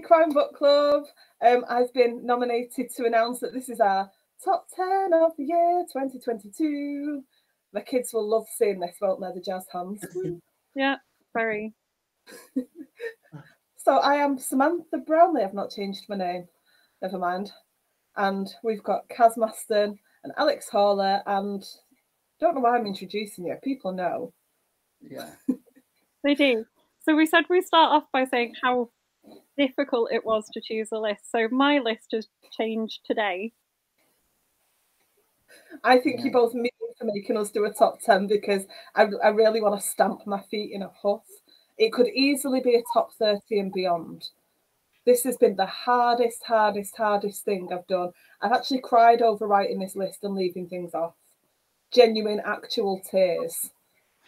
Crime Book Club. I've been nominated to announce that this is our top 10 of the year 2022. The kids will love seeing this, won't they? The jazz hands. Yeah, very. So I am Samantha Brownlee. I've not changed my name. Never mind. And we've got Kaz Maston and Alex Hawler, and don't know why I'm introducing you. People know. Yeah. They do. So we said we start off by saying how difficult it was to choose a list. So my list has changed today. I think you both mean for making us do a top 10 because I really want to stamp my feet in a huff. It could easily be a top 30 and beyond. This has been the hardest thing I've done. I've actually cried over writing this list and leaving things off. Genuine, actual tears.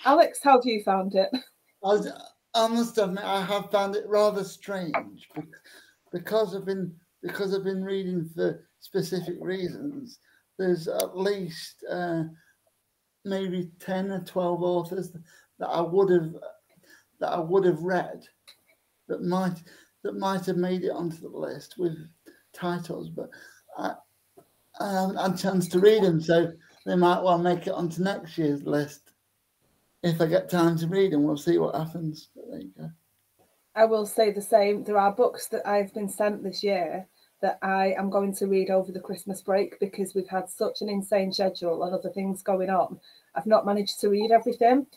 Alex, how have you found it? I must admit, I have found it rather strange because I've been reading for specific reasons. There's at least maybe 10 or 12 authors that I would have read that might have made it onto the list with titles, but I haven't had a chance to read them, so they might well make it onto next year's list if I get time to read them. We'll see what happens. But there you go. I will say the same. There are books that I've been sent this year that I am going to read over the Christmas break because we've had such an insane schedule and other things going on. I've not managed to read everything,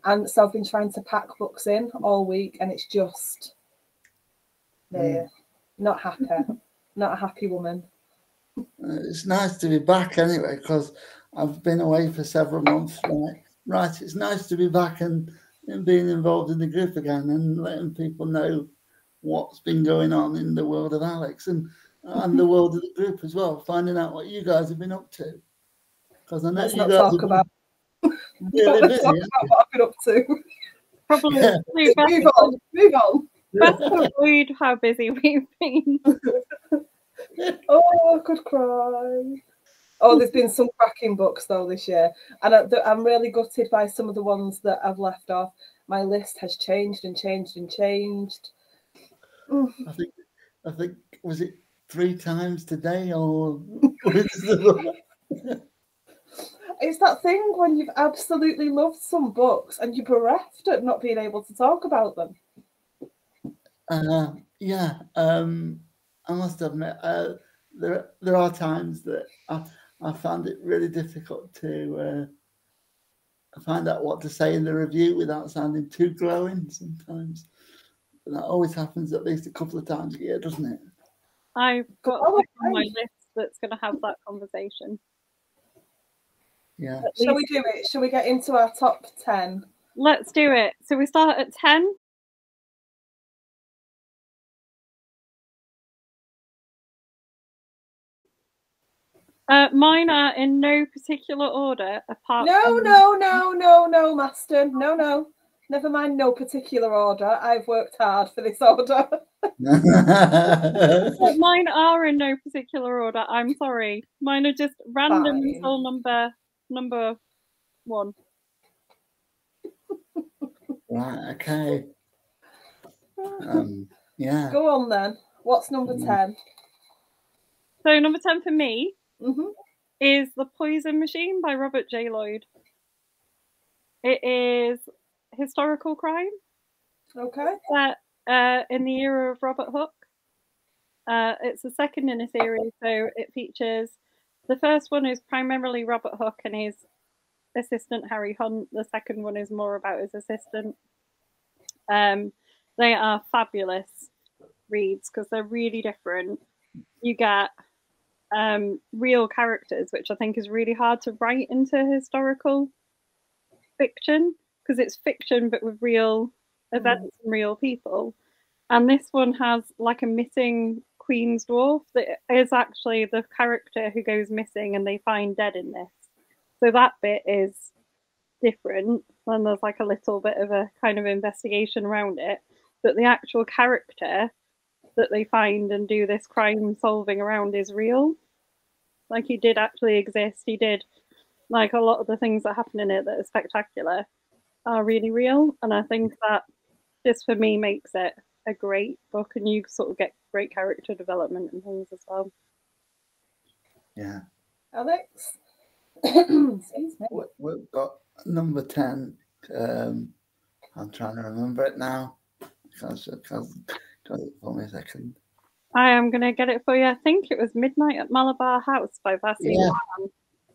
and so I've been trying to pack books in all week, and it's just not happy. Not a happy woman. It's nice to be back anyway, because I've been away for several months. Right, it's nice to be back and being involved in the group again and letting people know what's been going on in the world of Alex and the world of the group as well, finding out what you guys have been up to. Because I know let's you not guys talk about really busy. Talk about what I've been up to. Probably Move on. Best to avoid how busy we've been. Oh, I could cry. Oh, there's been some cracking books though this year, and I'm really gutted by some of the ones that I've left off. My list has changed and changed and changed. I think was it 3 times today or? It's that thing when you've absolutely loved some books and you're bereft at not being able to talk about them. I must admit, there are times that I found it really difficult to find out what to say in the review without sounding too glowing sometimes. But that always happens at least a couple of times a year, doesn't it? I've got on my list that's going to have that conversation. Yeah. Shall we do it? Shall we get into our top 10? Let's do it. So we start at 10. Mine are in no particular order apart from... No, Master. No. Never mind no particular order. I've worked hard for this order. Mine are in no particular order. I'm sorry. Mine are just random until number 1. Right, okay. Yeah. Go on then. What's number 10? So number 10 for me is The Poison Machine by Robert J. Lloyd. It is historical crime. Okay. Set in the era of Robert Hooke. It's the second in a series, so it features... The first one is primarily Robert Hooke and his assistant Harry Hunt. The second one is more about his assistant. They are fabulous reads because they're really different. You get real characters, which I think is really hard to write into historical fiction because it's fiction but with real events and real people. And this one has like a missing Queen's dwarf that is actually the character who goes missing and they find dead in this. So that bit is different, and there's like a little bit of a kind of investigation around it. But the actual character that they find and do this crime solving around is real. Like he did actually exist. He did, like, a lot of the things that happen in it that are spectacular are really real. And I think that this for me makes it a great book, and you sort of get great character development and things as well. Yeah. Alex? Excuse me. We've got number 10. I'm trying to remember it now. Got it for me a second. I am going to get it for you. I think it was Midnight at Malabar House by Vassie. Yeah.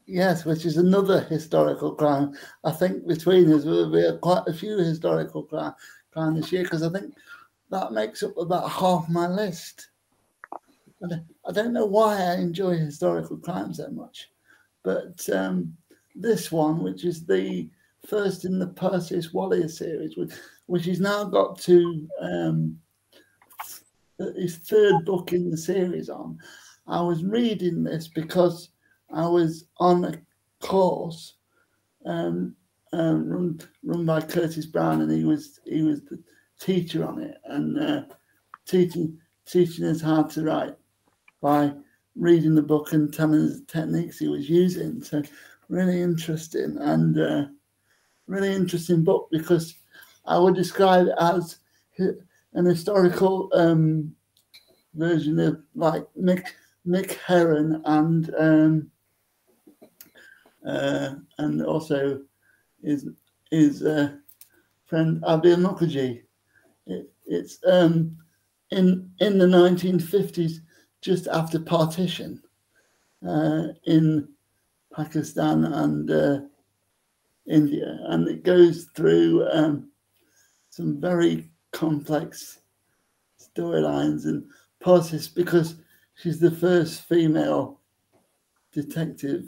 Yes, which is another historical crime. I think between us we'll be quite a few historical crime this year, because I think that makes up about half my list. I don't know why I enjoy historical crime so much, but this one, which is the first in the Perseus Warrior series, which has now got to his third book in the series on. I was reading this because I was on a course run by Curtis Brown, and he was the teacher on it, and teaching us how to write by reading the book and telling us the techniques he was using. So really interesting, and really interesting book, because I would describe it as an historical version of like Mick Herron and also his friend Abir Mukherjee. It's in the 1950s, just after partition, in Pakistan and India, and it goes through some very complex storylines and process, because she's the first female detective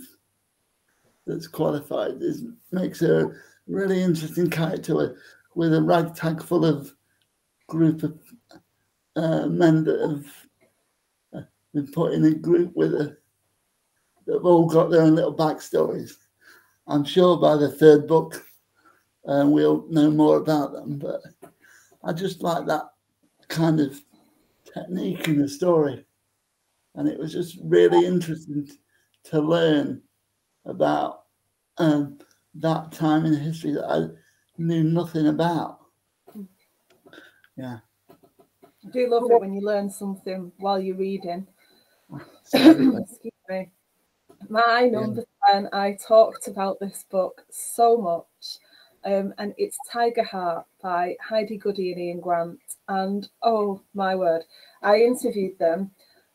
that's qualified. It makes her a really interesting character with a ragtag full of group of men that have been put in a group with her, that have all got their own little backstories. I'm sure by the third book we'll know more about them, but I just like that kind of technique in the story, and it was just really interesting to learn about that time in history that I knew nothing about. Yeah, I do love it when you learn something while you're reading. Excuse me. My number 10, I talked about this book so much, and it's Tiger Heart by Heidi Goody and Ian Grant. And oh my word, I interviewed them,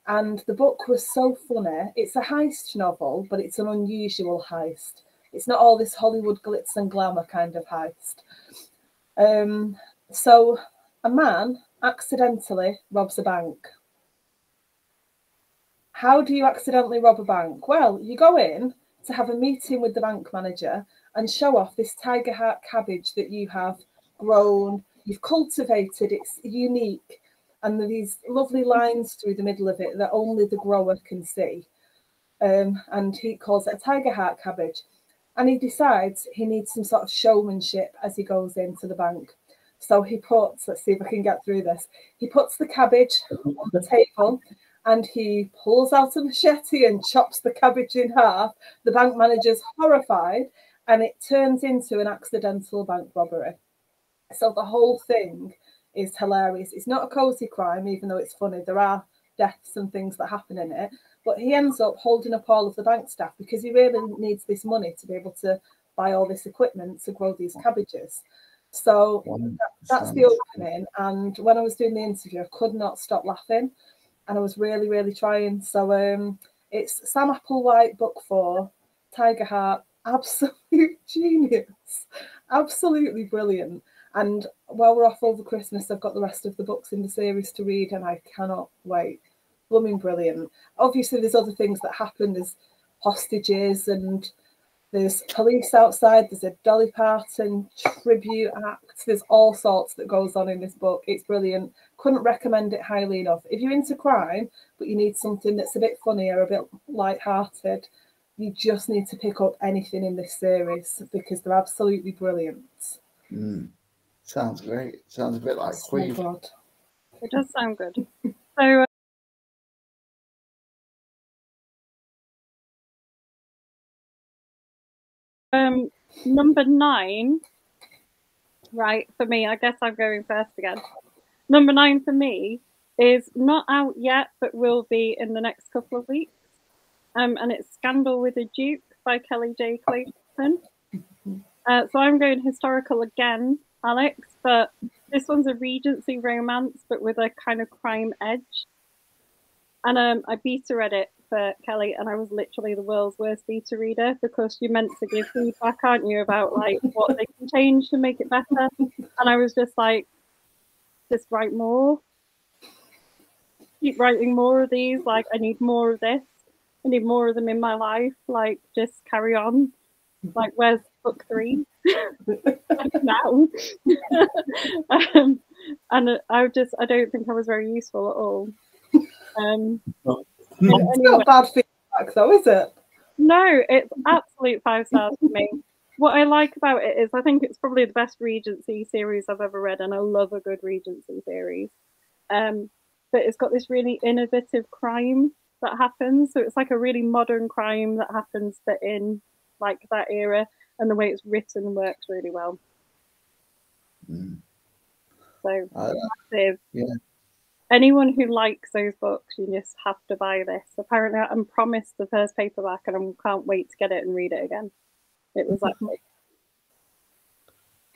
and the book was so funny. It's a heist novel, but it's an unusual heist. It's not all this Hollywood glitz and glamour kind of heist. So a man accidentally robs a bank. How do you accidentally rob a bank? Well, you go in to have a meeting with the bank manager and show off this tiger heart cabbage that you have grown, you've cultivated, it's unique, and there are these lovely lines through the middle of it that only the grower can see. And he calls it a tiger heart cabbage. And he decides he needs some sort of showmanship as he goes into the bank. So he puts, let's see if I can get through this, he puts the cabbage on the table, and he pulls out a machete and chops the cabbage in half. The bank manager's horrified, and it turns into an accidental bank robbery. So the whole thing is hilarious. It's not a cozy crime, even though it's funny. There are deaths and things that happen in it. But he ends up holding up all of the bank staff because he really needs this money to be able to buy all this equipment to grow these cabbages. So that's the opening. And when I was doing the interview, I could not stop laughing. And I was really, really trying. So it's Sam Applewhite, book 4, Tiger Heart, absolute genius, absolutely brilliant. And while we're off over Christmas, I've got the rest of the books in the series to read, and I cannot wait. Blooming brilliant. Obviously, there's other things that happen. There's hostages, and there's police outside. There's a Dolly Parton tribute act. There's all sorts that goes on in this book. It's brilliant. Couldn't recommend it highly enough. If you're into crime, but you need something that's a bit funnier, a bit light-hearted, you just need to pick up anything in this series because they're absolutely brilliant. Sounds great. Sounds a bit like Queen. Oh, it does sound good. So number 9, right, for me, I guess I'm going first again. Number 9 for me is not out yet, but will be in the next couple of weeks. And it's Scandal with a Duke by Kelly J. Clayton. So I'm going historical again, Alex, but this one's a Regency romance, but with a kind of crime edge. And I beta read it for Kelly, and I was literally the world's worst beta reader, because you're meant to give feedback, aren't you, about like what they can change to make it better. And I was just like, just write more. Keep writing more of these. Like, I need more of this. I need more of them in my life. Like, just carry on. Like, where's book 3? Now. And I don't think I was very useful at all. It's not bad feedback though, is it? No, it's absolute 5 stars for me. What I like about it is I think it's probably the best Regency series I've ever read, and I love a good Regency series. But it's got this really innovative crime that happens. So it's like a really modern crime that happens, but in like that era, and the way it's written works really well. So massive. Yeah. Anyone who likes those books, you just have to buy this. Apparently, I'm promised the first paperback, and I can't wait to get it and read it again. It was like,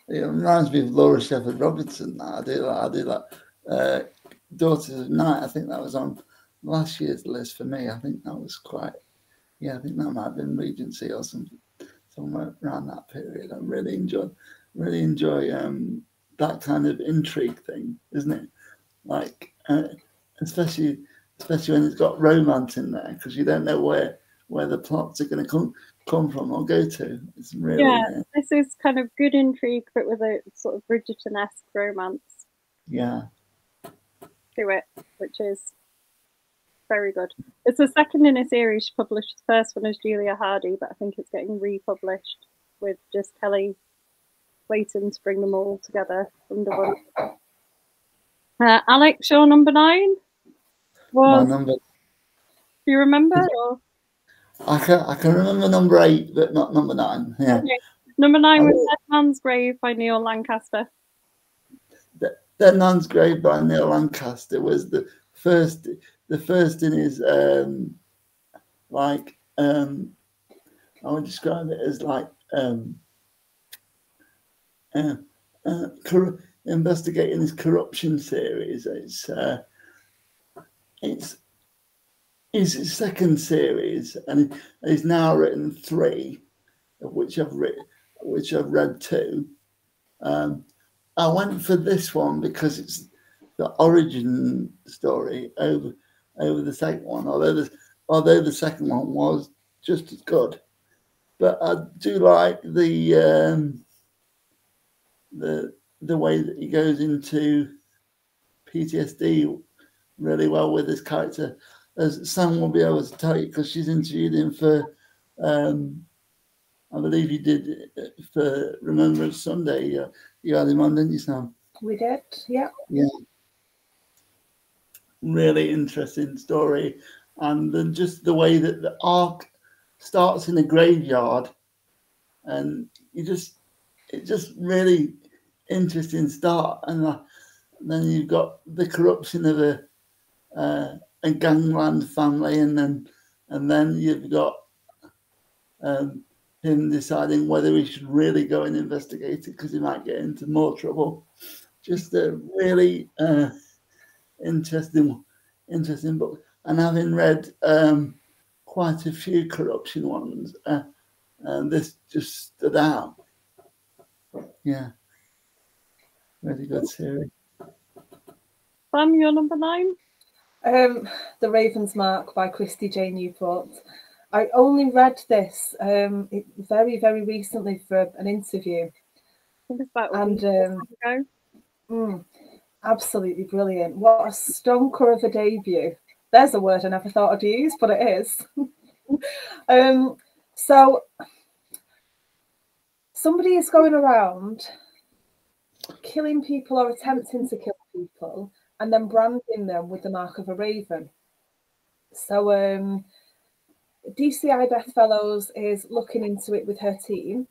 it reminds me of Laura Shepherd Robertson. I do that. Daughters of Night. I think that was on last year's list for me. I think that was quite. Yeah, I think that might have been Regency or something, somewhere around that period. I really enjoy that kind of intrigue thing, isn't it? Like, especially when it's got romance in there, because you don't know where the plots are going to come from or go to. It's really this is kind of good intrigue, but with a sort of Bridgerton-esque romance. Yeah. To it, which is very good. It's the second in a series she published. The first one is Julia Hardy, but I think it's getting republished with just Kelly waiting to bring them all together under one. Alex, your number 9 was. My number. Do you remember? Or? I can remember number 8, but not number 9. Yeah. Okay. Number 9 was Dead Man's Grave by Neil Lancaster. Dead Man's Grave by Neil Lancaster was the first in his I would describe it as like investigating this corruption series. It's his second series, and he's now written 3, of which I've read 2. I went for this one because it's the origin story over the second one, although the second one was just as good. But I do like the way that he goes into PTSD really well with his character, as Sam will be able to tell you, because she's interviewed him for I believe you did for Remembrance Sunday. You had him on, didn't you, Sam? We did, yeah. Yeah. Really interesting story. And then just the way that the arc starts in a graveyard, and it's just really interesting start. And then you've got the corruption of a gangland family, and then you've got him deciding whether he should really go and investigate it because he might get into more trouble. Just a really interesting book. And having read quite a few corruption ones, and this just stood out. Yeah, really good series. Sam, your number 9? The Raven's Mark by Christy J. Newport. I only read this very, very recently for an interview. I think it's about a week ago. Absolutely brilliant. What a stonker of a debut. There's a word I never thought I'd use, but it is. So somebody is going around killing people or attempting to kill people and then branding them with the mark of a raven. So DCI Beth Fellows is looking into it with her team,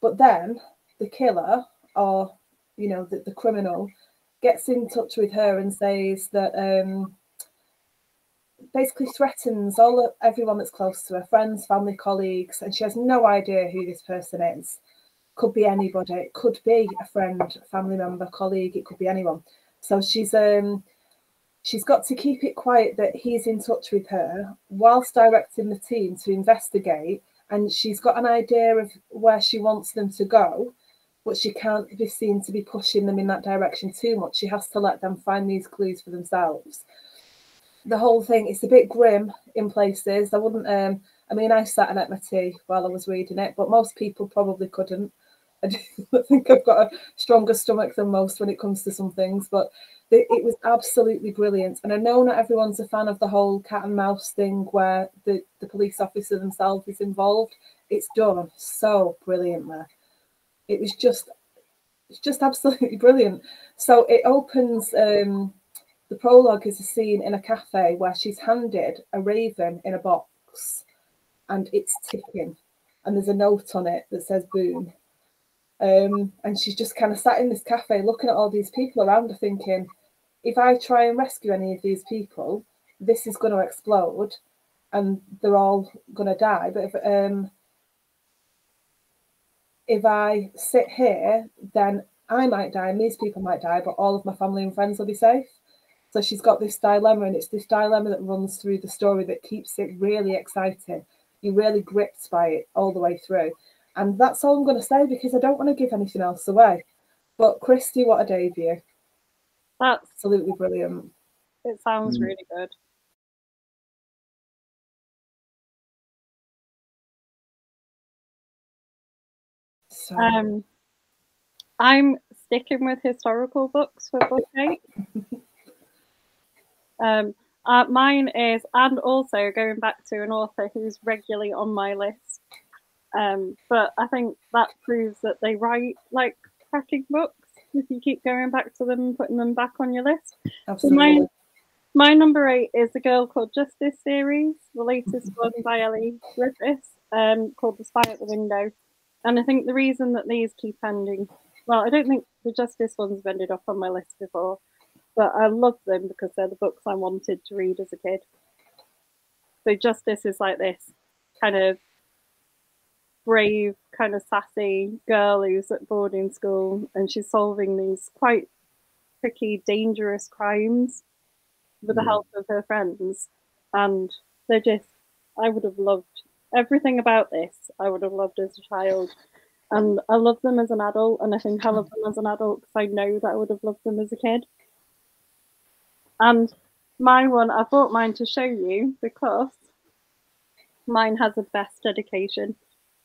but then the killer, or the criminal, gets in touch with her and says that basically threatens everyone that's close to her, friends, family, colleagues, and she has no idea who this person is. Could be anybody. It could be a friend, family member, colleague. It could be anyone. So she's got to keep it quiet that he's in touch with her whilst directing the team to investigate. And she's got an idea of where she wants them to go, but she can't be seen to be pushing them in that direction too much. She has to let them find these clues for themselves. The whole thing, it's a bit grim in places. I wouldn't, I mean, I sat and ate my tea while I was reading it, but most people probably couldn't. I think I've got a stronger stomach than most when it comes to some things, but it was absolutely brilliant. And I know not everyone's a fan of the whole cat and mouse thing where the police officer themselves is involved. It's done so brilliantly. It's just absolutely brilliant. So it opens, the prologue is a scene in a cafe where she's handed a raven in a box and it's ticking. And there's a note on it that says boom. And she's just kind of sat in this cafe looking at all these people around her thinking, if I try and rescue any of these people, this is going to explode and they're all going to die. But if I sit here, then I might die and these people might die, but all of my family and friends will be safe. So she's got this dilemma, and it's this dilemma that runs through the story that keeps it really exciting. You're really gripped by it all the way through. And that's all I'm going to say because I don't want to give anything else away. But Christy, what a debut. That's absolutely brilliant. It sounds really good. So, I'm sticking with historical books for book 8. Mine is, and also going back to an author who's regularly on my list. But I think that proves that they write like cracking books if you keep going back to them and putting them back on your list. Absolutely. So my number 8 is A Girl Called Justice series, the latest one by Ellie Griffiths, called The Spy at the Window. And I think the reason that these keep ending, well, I don't think the Justice ones have ended up on my list before, but I love them because they're the books I wanted to read as a kid. So Justice is like this kind of brave, kind of sassy girl who's at boarding school, and she's solving these quite tricky, dangerous crimes with the help of her friends. And they're just, I would have loved everything about this. I would have loved as a child. And I love them as an adult, and I think I love them as an adult because I know that I would have loved them as a kid. And my one, I brought mine to show you because mine has a best dedication.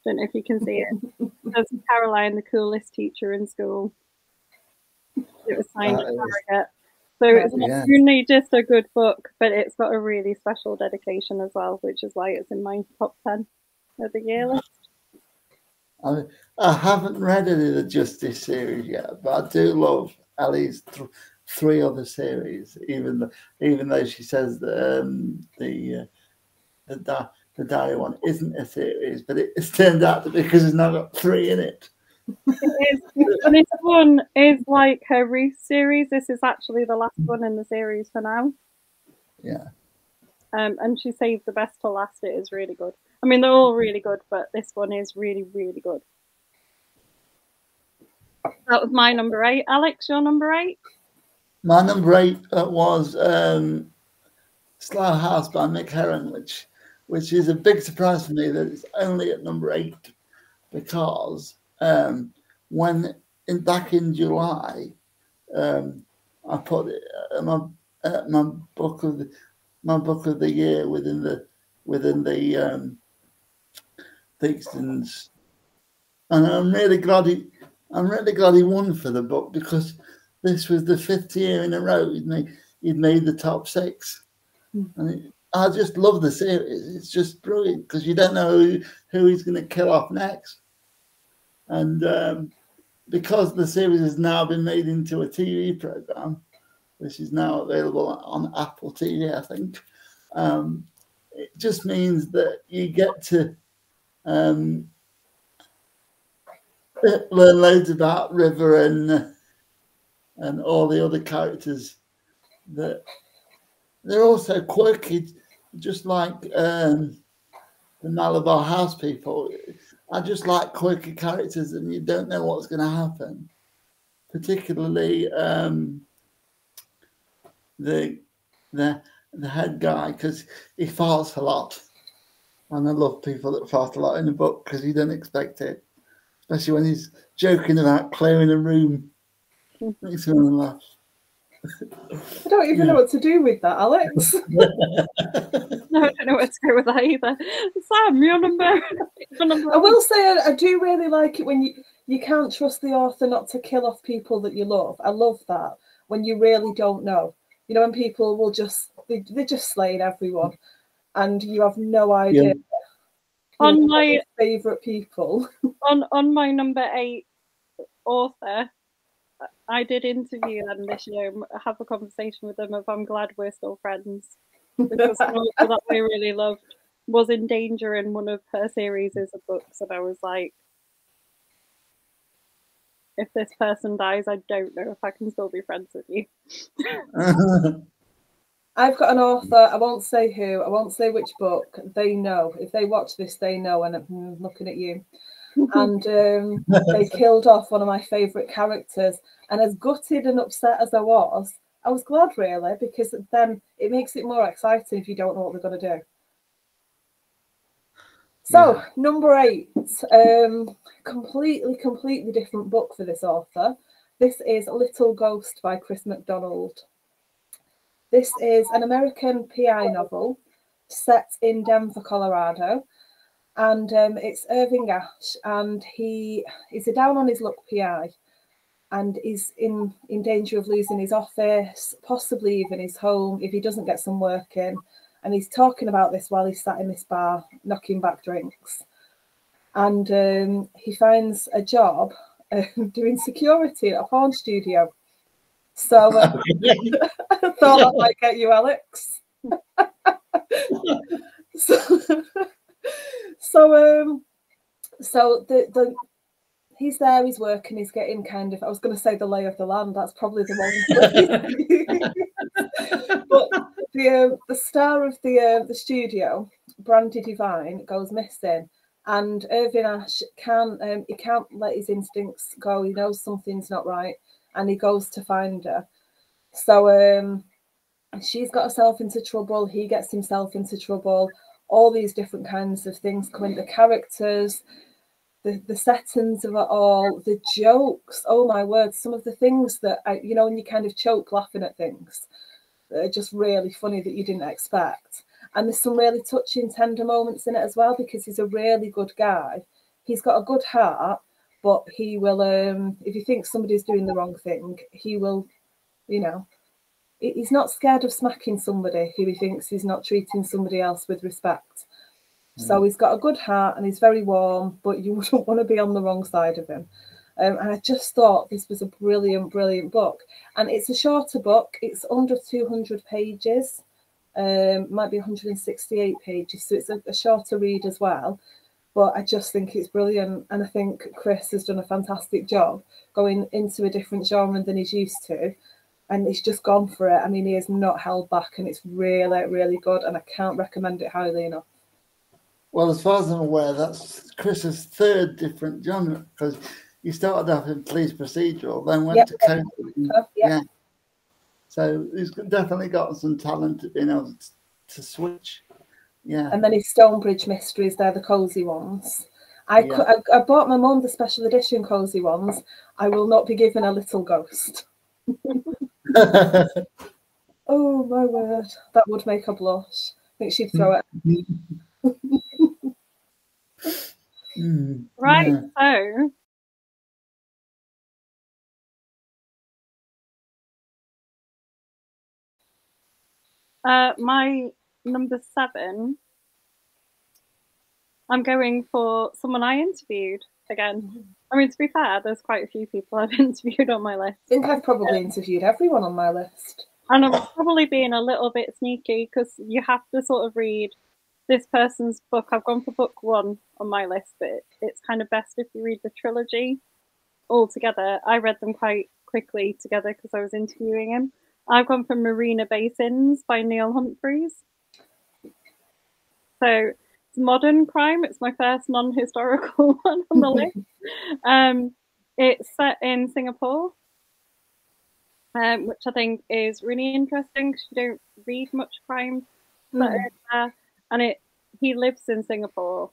Don't know if you can see it. There's Caroline, the coolest teacher in school. It was signed at Harrogate. So it's not only just a good book, but it's got a really special dedication as well, which is why it's in my top 10 of the year list. I haven't read any of the Justice series yet, but I do love Ellie's 3 other series, even though she says that the Diary one isn't a series, but it's turned out to be because it's now got 3 in it. It is. And this one is like her Ruth series. This is actually the last one in the series for now. Yeah. And she saved the best to last. It is really good. I mean, they're all really good, but this one is really, really good. That was my number 8. Alex, your number 8? My number 8 was Slough House by Mick Herron, which is a big surprise for me that it's only at number 8 because back in July, I put it my book of the year within the Theakston's, and I'm really glad he won for the book because this was the 5th year in a row he'd made the top 6, and I just love the series. It's just brilliant because you don't know who he's going to kill off next. And because the series has now been made into a TV program, which is now available on Apple TV, I think, it just means that you get to learn loads about River and all the other characters that they're also quirky, just like the Malabar House people. I just like quirky characters, and you don't know what's going to happen. Particularly the head guy, because he farts a lot, and I love people that fart a lot in the book because you don't expect it, especially when he's joking about clearing a room. Makes me laugh. I don't even know what to do with that, Alex. No, I don't know where to go with that either. Sam, your number. I will say I do really like it when you can't trust the author not to kill off people that you love. I love that when you really don't know. You know, when people will they're just slaying everyone, and you have no idea. Yeah. On my favourite people. On my number 8 author, I did interview them this year, have a conversation with them of I'm glad we're still friends. Because an author that I really loved was in danger in one of her series of books, and I was like, if this person dies, I don't know if I can still be friends with you. I've got an author, I won't say who, I won't say which book, they know. If they watch this, they know, and I'm looking at you. And they killed off one of my favourite characters. And as gutted and upset as I was glad, really, because then it makes it more exciting if you don't know what they're going to do. So, number 8, completely different book for this author. This is Little Ghost by Chris MacDonald. This is an American PI novel set in Denver, Colorado. And it's Irving Ash, and he is a down on his luck PI, and is in danger of losing his office, possibly even his home, if he doesn't get some work in. And he's talking about this while he's sat in this bar, knocking back drinks. And he finds a job doing security at a porn studio. So I thought that might get you, Alex. So he's there, he's working, he's getting kind of, I was going to say the lay of the land, that's probably the one. But the star of the studio, Brandy Devine, goes missing, and Irving Ash can't let his instincts go. He knows something's not right, and he goes to find her. So she's got herself into trouble, he gets himself into trouble. All these different kinds of things come in, the characters, the settings of it all, the jokes, oh my word, some of the things that, when you kind of choke laughing at things that are just really funny that you didn't expect. And there's some really touching, tender moments in it as well, because he's a really good guy. He's got a good heart, but he will, if he thinks somebody's doing the wrong thing, he will, he's not scared of smacking somebody who he thinks is not treating somebody else with respect. So he's got a good heart and he's very warm, but you wouldn't want to be on the wrong side of him. And I just thought this was a brilliant book. And it's a shorter book. It's under 200 pages, might be 168 pages. So it's a shorter read as well. But I just think it's brilliant. And I think Chris has done a fantastic job going into a different genre than he's used to. And he's just gone for it. I mean, he is not held back, and it's really, really good. And I can't recommend it highly enough. Well, as far as I'm aware, that's Chris's third different genre, because he started off in police procedural, then went to cozy. Yeah. So he's definitely got some talent at being able to switch. Yeah. And then his Stonebridge mysteries, they're the cozy ones. I bought my mum the special edition cozy ones. I will not be given a Little Ghost. Oh my word, that would make her blush. I think she'd throw it. Right, so my number 7, I'm going for someone I interviewed again. I mean, to be fair, there's quite a few people I've interviewed on my list. I think I've probably interviewed everyone on my list. And I'm probably being a little bit sneaky, because you have to sort of read this person's book. I've gone for book 1 on my list, but it's kind of best if you read the trilogy all together. I read them quite quickly together because I was interviewing him. I've gone for Marina Bay by Neil Humphreys. So it's modern crime. It's my first non-historical one on the list. It's set in Singapore, which I think is really interesting because you don't read much crime. And he lives in Singapore.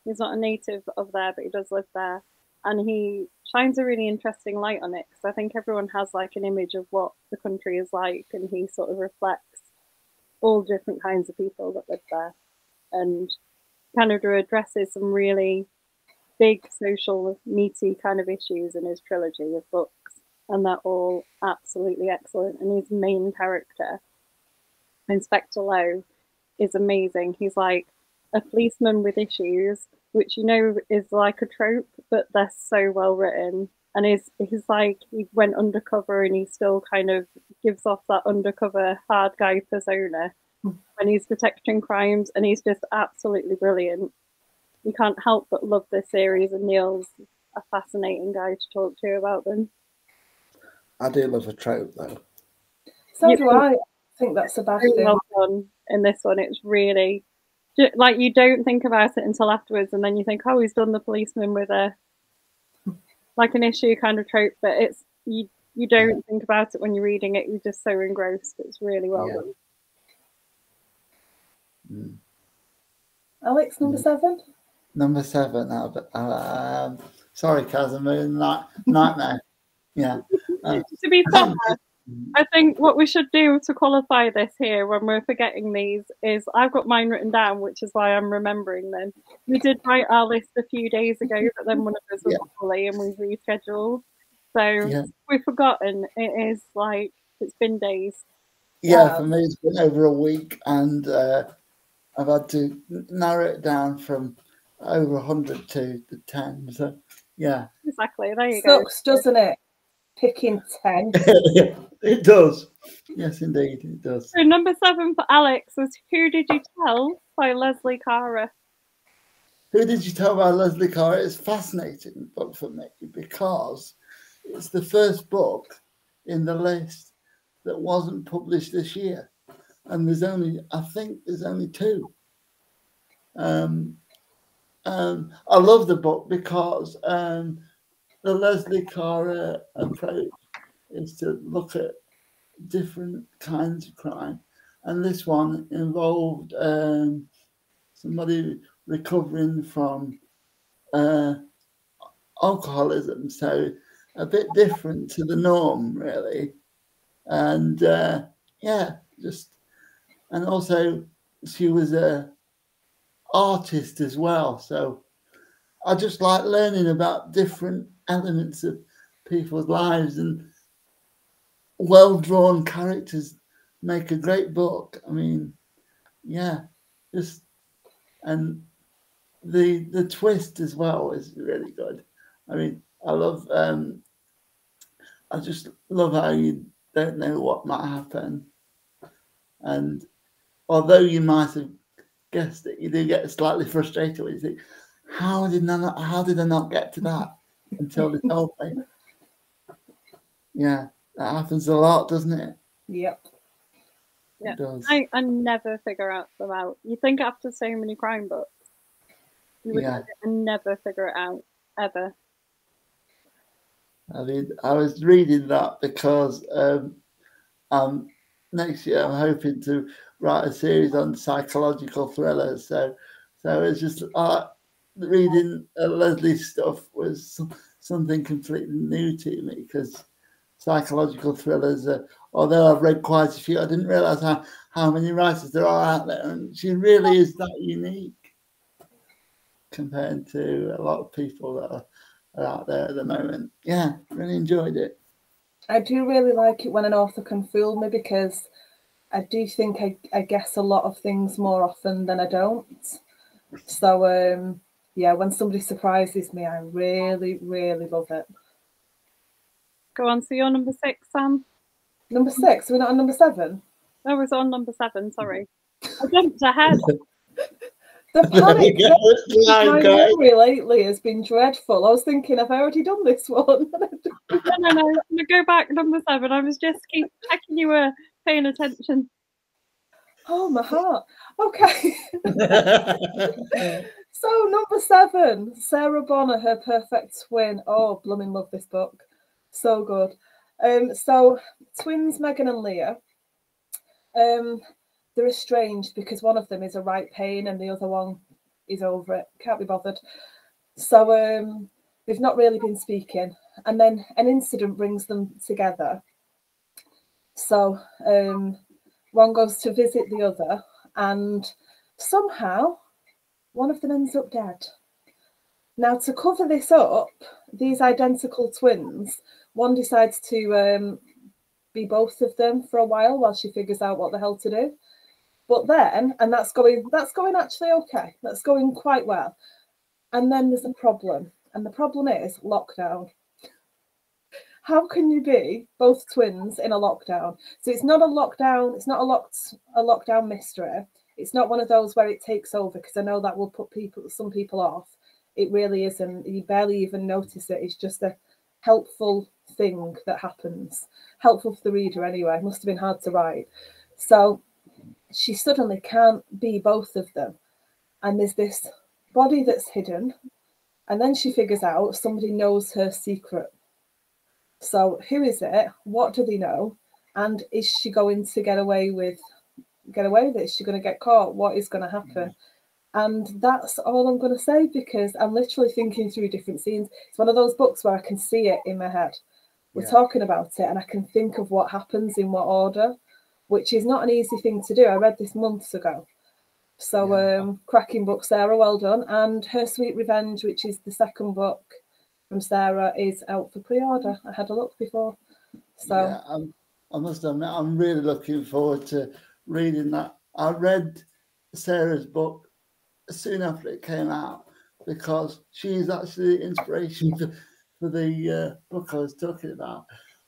He's not a native of there, but he does live there. And he shines a really interesting light on it because I think everyone has like an image of what the country is like, and he sort of reflects all different kinds of people that live there. And Canada addresses some really big social, meaty kind of issues in his trilogy of books, and they're all absolutely excellent. And his main character, Inspector Lowe, is amazing. He's like a policeman with issues, which you know is like a trope, but they're so well written. And he's like, he went undercover and he still kind of gives off that undercover hard guy persona when he's detecting crimes, and he's just absolutely brilliant. You can't help but love this series, and Neil's a fascinating guy to talk to about them. I do love a trope though. So do I. I think that's a bad thing. Well done in this one. It's really like you don't think about it until afterwards, and then you think, oh, he's done the policeman with a like an issue kind of trope, but it's you don't think about it when you're reading it. You're just so engrossed. It's really well done. Alex, number 7. Number 7. Sorry, Kaz, I'm a nightmare. Yeah. To be fair, I think what we should do to qualify this here when we're forgetting these is I've got mine written down, which is why I'm remembering them. We did write our list a few days ago, but then one of us was poorly and we rescheduled. So we've forgotten. It is like, it's been days. Yeah, for me it's been over a week, and I've had to narrow it down from over 100 to 10. So, yeah. Exactly. There you go. Sucks, doesn't it? Picking 10. It does. Yes, indeed, it does. So number 7 for Alex was Who Did You Tell by Leslie Cara. Who Did You Tell by Leslie Cara is a fascinating book for me because it's the first book in the list that wasn't published this year. And I think there's only 2. I love the book because the Leslie Cara approach is to look at different kinds of crime. And this one involved somebody recovering from alcoholism. So a bit different to the norm, really. And and also she was a artist as well. So I just like learning about different elements of people's lives, and well-drawn characters make a great book. I mean, and the twist as well is really good. I mean, I just love how you don't know what might happen. And although you might have guessed it, you do get slightly frustrated when you think, how did I not get to that until they told me? Yeah, that happens a lot, doesn't it? Yep. Yeah, it does. I never figure them out. You think after so many crime books, you would never figure it out, ever. I mean, I was reading that because next year I'm hoping to write a series on psychological thrillers. So it's just reading Leslie's stuff was something completely new to me, because psychological thrillers, although I've read quite a few, I didn't realise how many writers there are out there, and she really is that unique compared to a lot of people that are out there at the moment. Yeah, really enjoyed it. I do really like it when an author can fool me, because I do think I guess a lot of things more often than I don't. So when somebody surprises me, I really, really love it. Go on, so you're number 6, Sam? Number 6? We're not on number 7? I was on number 7, sorry. I jumped ahead. The panic It's my like, guys. memory lately has been dreadful. I was thinking, have I already done this one? No. I'm gonna go back number 7. I was just keep checking you were paying attention. Oh, my heart. Okay. So number 7, Sarah Bonner, Her Perfect Twin. Oh, blooming love this book. So good. So twins Megan and Leah. They're estranged because one of them is a right pain and the other one is over it. Can't be bothered. So they've not really been speaking. And then an incident brings them together. So one goes to visit the other, and somehow one of them ends up dead. Now, to cover this up, these identical twins, one decides to be both of them for a while she figures out what the hell to do. But then, and that's going actually okay. That's going quite well. And then there's a problem. And the problem is lockdown. How can you be both twins in a lockdown? So it's not a lockdown, it's not a lockdown mystery. It's not one of those where it takes over, because I know that will put some people off. It really isn't. You barely even notice it. It's just a helpful thing that happens. Helpful for the reader anyway. It must have been hard to write. So she suddenly can't be both of them. And there's this body that's hidden. And then she figures out somebody knows her secret. So who is it? What do they know? And is she going to get away with it? Is she going to get caught? What is going to happen? And that's all I'm going to say, because I'm literally thinking through different scenes. It's one of those books where I can see it in my head. We're talking about it and I can think of what happens in what order, which is not an easy thing to do. I read this months ago. So cracking book, Sarah, well done. And Her Sweet Revenge, which is the second book from Sarah, is out for pre-order. I had a look before. So yeah, I must admit, I'm really looking forward to reading that. I read Sarah's book soon after it came out, because she's actually the inspiration for the book I was talking about.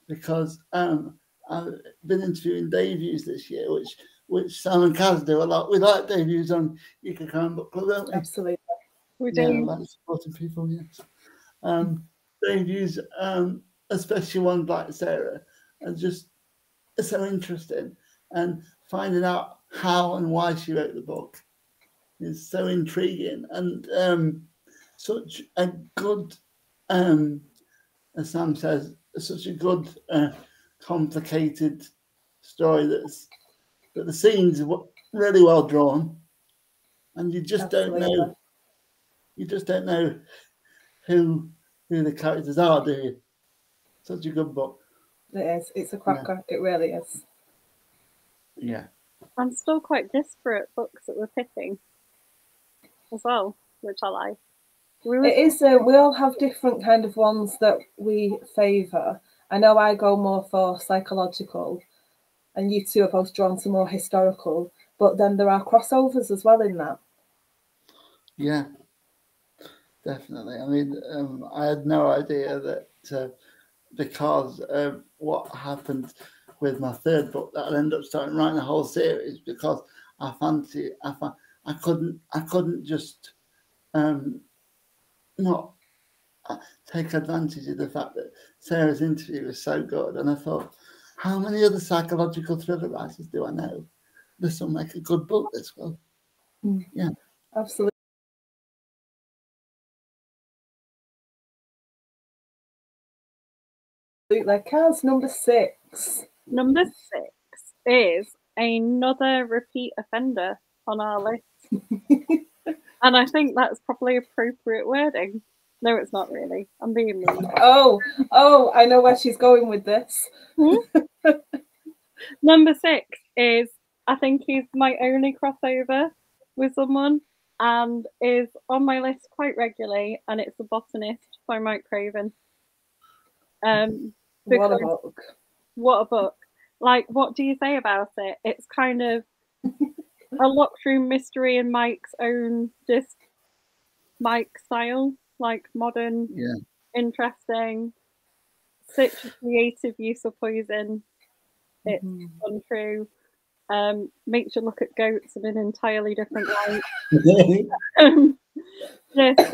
Because I've been interviewing debuts this year, which Sam and Kaz do a lot. We like debuts on UKCBC Book Club, don't we? absolutely. We do. Yeah, like supporting people, yes. Debuts, especially ones like Sarah, are just so interesting. And finding out how and why she wrote the book is so intriguing, and such a good, as Sam says, such a good, complicated story that the scenes are really well drawn, and you just don't know. You just don't know who the characters are, do you? Such a good book. It is. It's a cracker. Yeah. It really is. Yeah. I'm still quite disparate books that we're picking as well, which I like. It is. We all have different kind of ones that we favour. I know I go more for psychological, and you two are both drawn to more historical. But then there are crossovers as well in that. Yeah, definitely. I mean, I had no idea that because of what happened with my third book, that I'd end up starting writing a whole series, because I couldn't just not take advantage of the fact that Sarah's interview was so good. And I thought, how many other psychological thriller writers do I know? This will make a good book, this will. Yeah. Absolutely. Kaz, number 6. Number 6 is another repeat offender on our list. And I think that's probably appropriate wording. No, it's not really. I'm being mean. Oh, I know where she's going with this. Number 6 is, I think he's my only crossover with someone, and is on my list quite regularly, and it's The Botanist by Mike Craven. What a book. What a book. Like, what do you say about it? It's kind of a locked-room mystery in Mike's own, just Mike style, like modern, interesting, such a creative use of poison. It's untrue. makes you look at goats in an entirely different light. Yes.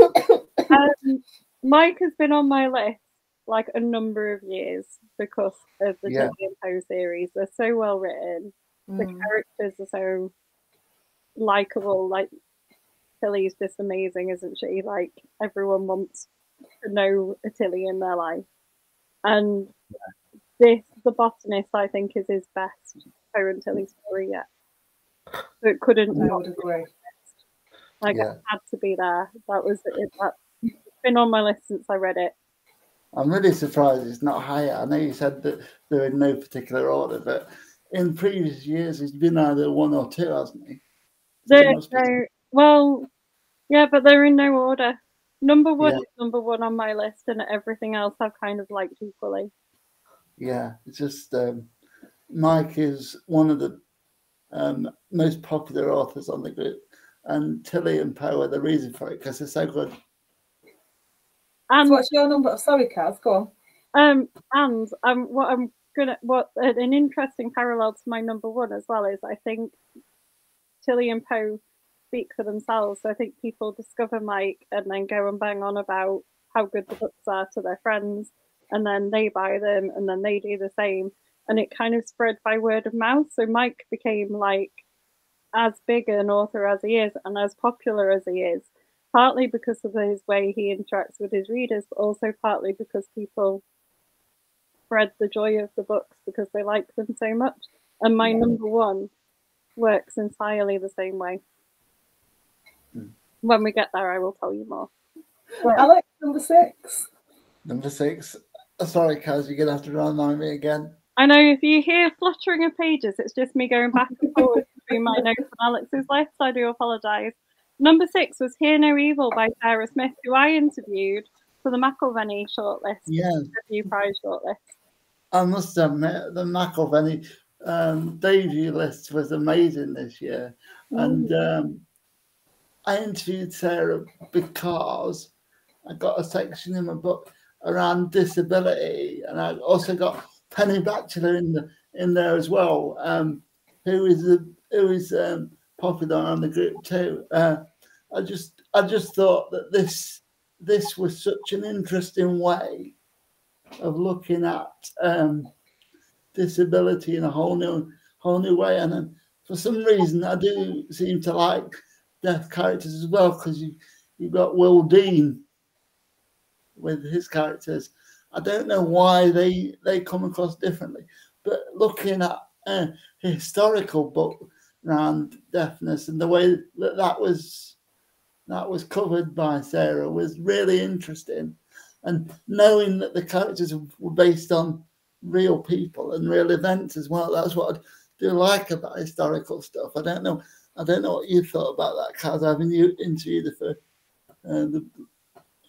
Mike has been on my list like a number of years because of the Tilly and Poe series. They're so well written. The characters are so likable. Like, Tilly's just amazing, isn't she? Like, everyone wants to know a Tilly in their life. And The Botanist, I think, is his best Poe and Tilly story yet. So it couldn't. I would agree. Like, it had to be there. That was it. It's been on my list since I read it. I'm really surprised it's not higher. I know you said that they're in no particular order, but in previous years he's been either 1 or 2, hasn't he? Well, yeah, but they're in no order. Number 1 is number 1 on my list, and everything else I've kind of liked equally. Yeah, it's just Mike is one of the most popular authors on the group, and Tilly and Poe are the reason for it because they're so good. And so what's your number? Sorry, Kaz, go on. And what an interesting parallel to my number 1 as well is I think Tilly and Poe speak for themselves. So I think people discover Mike and then go and bang on about how good the books are to their friends, and then they buy them, and then they do the same, and it kind of spread by word of mouth. So Mike became like as big an author as he is and as popular as he is, partly because of his way he interacts with his readers, but also partly because people spread the joy of the books because they like them so much. And my number 1 works entirely the same way. When we get there, I will tell you more. I like number 6. Number 6. Sorry, Kaz, you're going to have to remind me again. I know if you hear fluttering of pages, it's just me going back and forward between my notes and Alex's list. I do apologise. Number 6 was Hear No Evil by Sarah Smith, who I interviewed for the McIlvenney shortlist, review prize shortlist. I must admit, the McIlvenney debut list was amazing this year. And I interviewed Sarah because I got a section in my book around disability, and I also got Penny Batchelor in there as well, who is popular on the group too. I just thought that this was such an interesting way of looking at disability in a whole new way, and then for some reason I do seem to like deaf characters as well, because you've got Will Dean with his characters. I don't know why they come across differently, but looking at a historical book around deafness and the way that was covered by Sarah was really interesting, and knowing that the characters were based on real people and real events as well. That's what I do like about historical stuff. I don't know what you thought about that, Kaz. I've been interviewed for the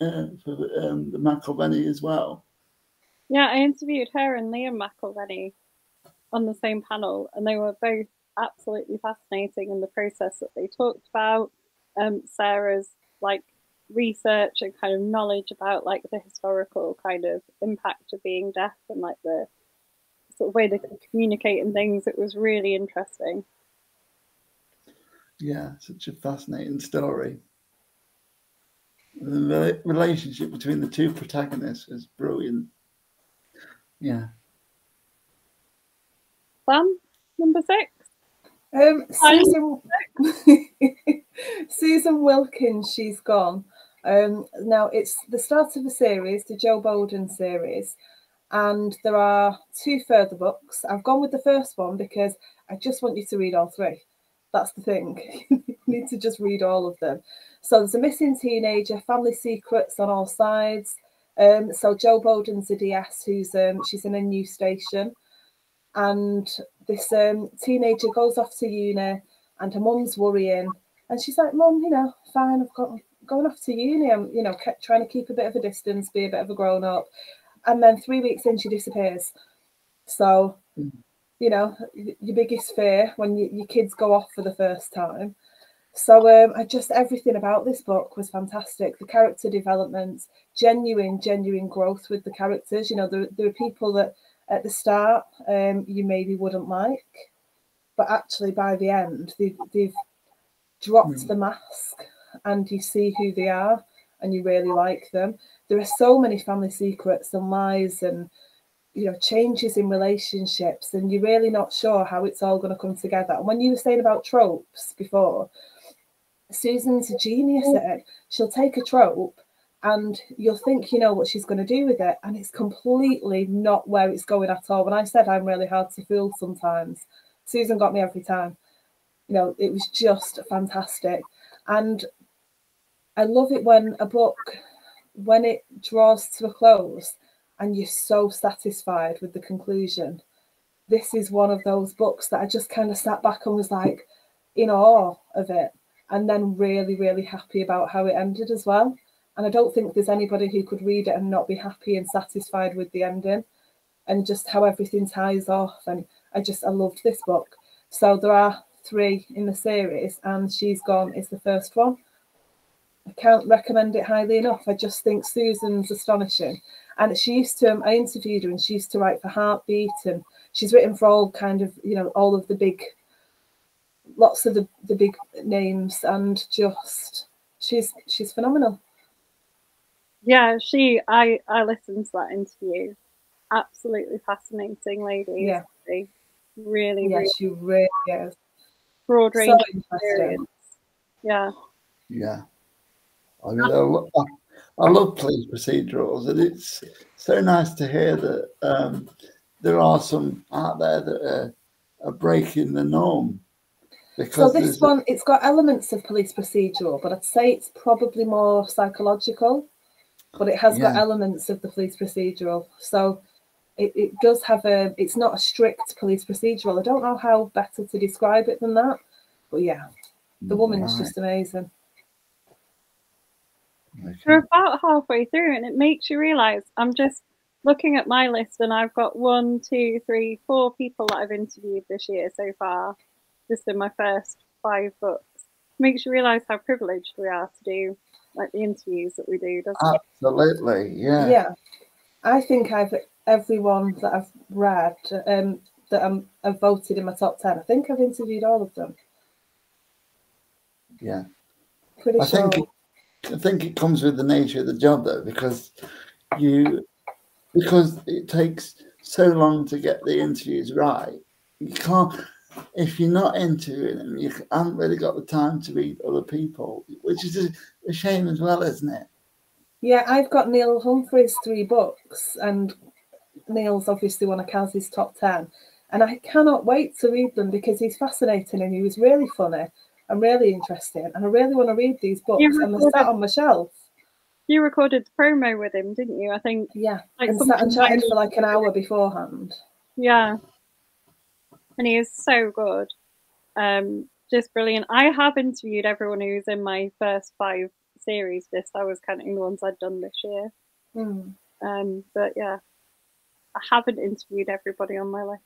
McIlvenney as well. Yeah, I interviewed her and Liam McIlvenney on the same panel, and they were both absolutely fascinating in the process that they talked about. Sarah's like research and kind of knowledge about like the historical kind of impact of being deaf and like the sort of way they could communicate and things. It was really interesting. Yeah, such a fascinating story. The relationship between the two protagonists is brilliant. Yeah. Sam, number 6. Susan Wilkins, She's Gone. Now it's the start of a series, the Joe Bowden series, and there are 2 further books. I've gone with the first one because I just want you to read all 3. That's the thing. You need to just read all of them. So there's a missing teenager, family secrets on all sides. So Joe Bowden's a DS who's she's in a new station, and this teenager goes off to uni, and her mum's worrying, and she's like, "Mum, fine, I'm going off to uni. I'm, trying to keep a bit of a distance, be a bit of a grown up." And then 3 weeks in, she disappears. So, your biggest fear when your kids go off for the first time. So everything about this book was fantastic. The character development, genuine growth with the characters. There are people that at the start you maybe wouldn't like, but actually by the end they've dropped the mask and you see who they are and you really like them. There are so many family secrets and lies and, you know, changes in relationships, and you're really not sure how it's all going to come together. And when you were saying about tropes before, Susan's a genius at it. She'll take a trope and you'll think you know what she's going to do with it, and it's completely not where it's going at all. When I said I'm really hard to fool sometimes, Susan got me every time. You know, it was just fantastic. And I love it when a book, when it draws to a close and you're so satisfied with the conclusion. This is one of those books that I just kind of sat back and was like in awe of it, and then really, really happy about how it ended as well. And I don't think there's anybody who could read it and not be happy and satisfied with the ending and just how everything ties off. And I loved this book. So there are 3 in the series, and She's Gone is the first one. I can't recommend it highly enough. I just think Susan's astonishing. And she used to, I interviewed her, and she used to write for Heartbeat, and she's written for all kind of, you know, all of the big, lots of the big names, and just, she's phenomenal. Yeah, I listened to that interview. Absolutely fascinating lady. Yeah. Really, yeah, really, she really is. broad range So experience. Yeah. Yeah. I mean, I love police procedurals, and it's so nice to hear that there are some out there that are breaking the norm. So this one, it's got elements of police procedural, but I'd say it's probably more psychological, but it has got elements of the police procedural. So it does have it's not a strict police procedural. I don't know how better to describe it than that, but yeah, the woman's just amazing. Okay. We're about halfway through, and it makes you realise, I'm just looking at my list, and I've got 1, 2, 3, 4 people that I've interviewed this year so far, just in my first 5 books. It makes you realise how privileged we are to do like the interviews that we do, doesn't it? Absolutely, yeah. Yeah, I think everyone that I've read that I've voted in my top 10. I think I've interviewed all of them. Yeah, Pretty sure. I think it comes with the nature of the job, though, because it takes so long to get the interviews right. You can't, if you're not interviewing them, you haven't really got the time to read other people, which is a shame as well, isn't it? Yeah, I've got Neil Humphrey's 3 books, and Neil's obviously one of Kaz's top 10, and I cannot wait to read them because he's fascinating and he was really funny and really interesting, and I really want to read these books, and they're sat on my shelf. You recorded the promo with him, didn't you? I think. Yeah, like, and sat and chatted for like an hour beforehand. Yeah, and he is so good. Just brilliant. I have interviewed everyone who's in my first 5 series list. I was counting the ones I'd done this year. But yeah, I haven't interviewed everybody on my list.